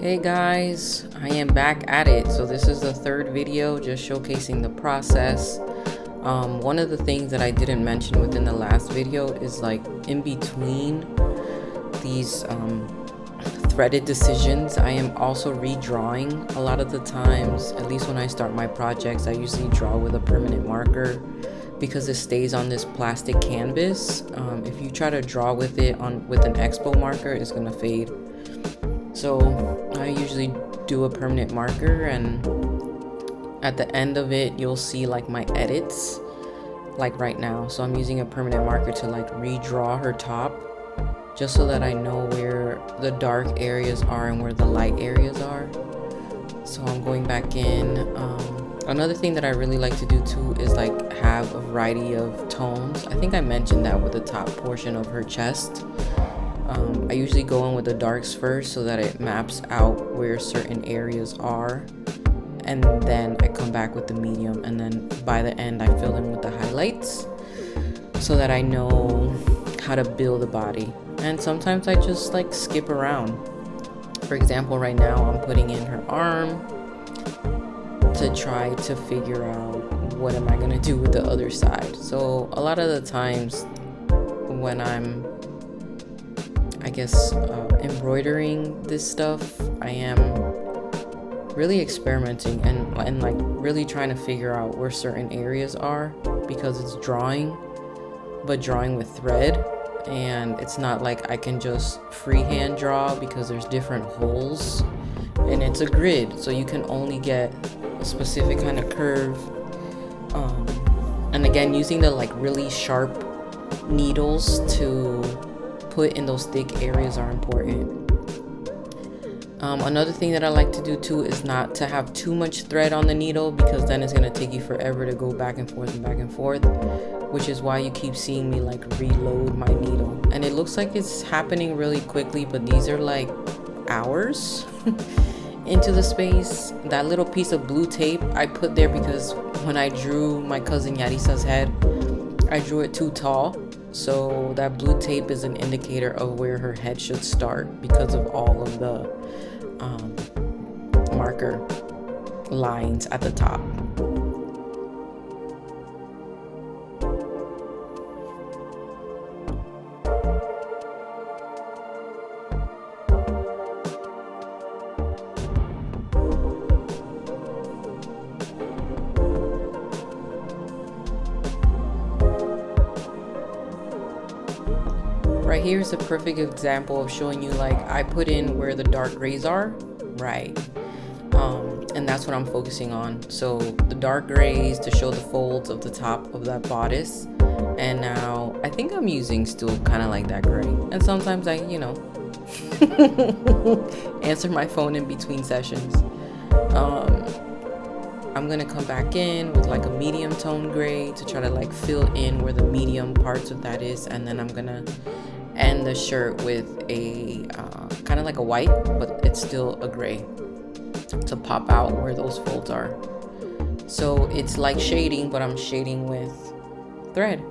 Hey guys, I am back at it. So this is the third video just showcasing the process. One of the things that I didn't mention within the last video is like in between these threaded decisions, I am also redrawing a lot of the times. At least when I start my projects, I usually draw with a permanent marker because it stays on this plastic canvas. If you try to draw with it with an expo marker, it's gonna fade. So I usually do a permanent marker, and at the end of it you'll see like my edits, like right now. So I'm using a permanent marker to like redraw her top, just so that I know where the dark areas are and where the light areas are. So I'm going back in. Another thing that I really like to do too is like have a variety of tones. I think I mentioned that with the top portion of her chest. I usually go in with the darks first so that it maps out where certain areas are, and then I come back with the medium, and then by the end I fill in with the highlights so that I know how to build the body. And sometimes I just like skip around. For example, right now I'm putting in her arm to try to figure out what am I gonna do with the other side. So a lot of the times when I'm embroidering this stuff, I am really experimenting and like really trying to figure out where certain areas are, because it's drawing, but drawing with thread, and it's not like I can just freehand draw because there's different holes and it's a grid, so you can only get a specific kind of curve. And again, using the like really sharp needles to put in those thick areas are important. Another thing that I like to do too is not to have too much thread on the needle, because then it's going to take you forever to go back and forth, which is why you keep seeing me like reload my needle. And it looks like it's happening really quickly, but these are like hours into the space. That little piece of blue tape I put there because when I drew my cousin Yarisa's head, I drew it too tall. So that blue tape is an indicator of where her head should start because of all of the marker lines at the top. Right here is a perfect example of showing you like I put in where the dark grays are, right? And that's what I'm focusing on. So the dark grays to show the folds of the top of that bodice. And now I think I'm using still kind of like that gray. And sometimes I, answer my phone in between sessions. I'm gonna come back in with like a medium tone gray to try to like fill in where the medium parts of that is, and then I'm gonna end the shirt with a kind of like a white, but it's still a gray to pop out where those folds are. So it's like shading, but I'm shading with thread.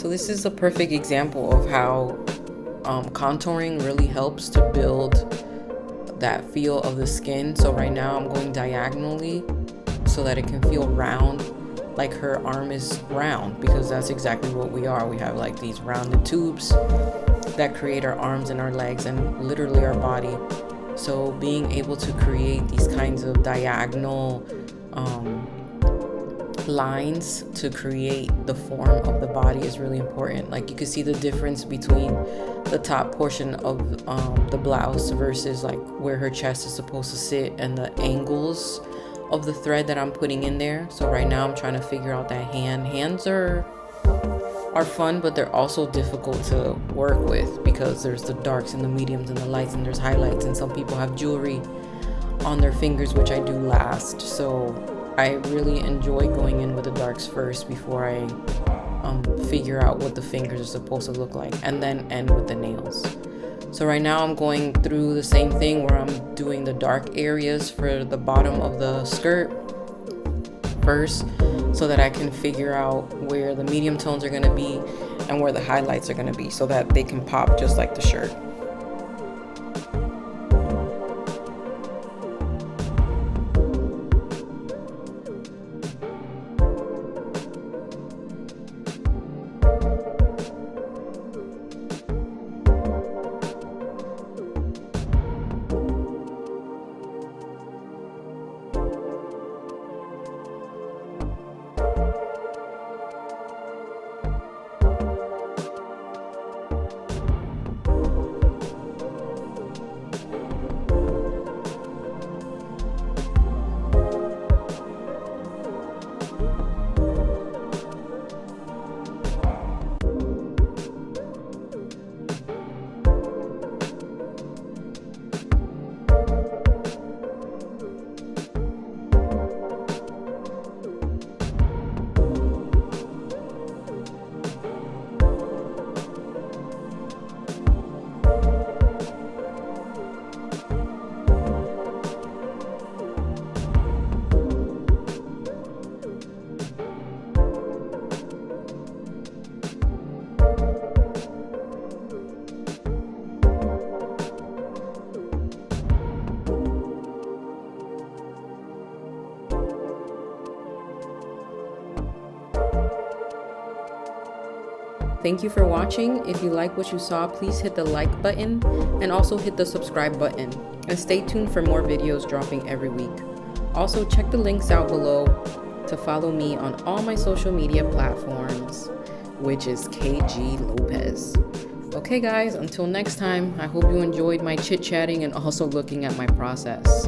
So this is a perfect example of how contouring really helps to build that feel of the skin. So right now I'm going diagonally so that it can feel round, like her arm is round, because that's exactly what we are. We have like these rounded tubes that create our arms and our legs and literally our body. So being able to create these kinds of diagonal lines to create the form of the body is really important. Like you can see the difference between the top portion of the blouse versus like where her chest is supposed to sit, and the angles of the thread that I'm putting in there. So right now I'm trying to figure out that hands are fun, but they're also difficult to work with because there's the darks and the mediums and the lights, and there's highlights, and some people have jewelry on their fingers, which I do last. So I really enjoy going in with the darks first before I figure out what the fingers are supposed to look like, and then end with the nails. So right now I'm going through the same thing where I'm doing the dark areas for the bottom of the skirt first, so that I can figure out where the medium tones are going to be and where the highlights are going to be, so that they can pop just like the shirt. Thank you for watching. If you like what you saw, please hit the like button and also hit the subscribe button. And stay tuned for more videos dropping every week. Also, check the links out below to follow me on all my social media platforms, which is KG Lopez. Okay guys, until next time, I hope you enjoyed my chit-chatting and also looking at my process.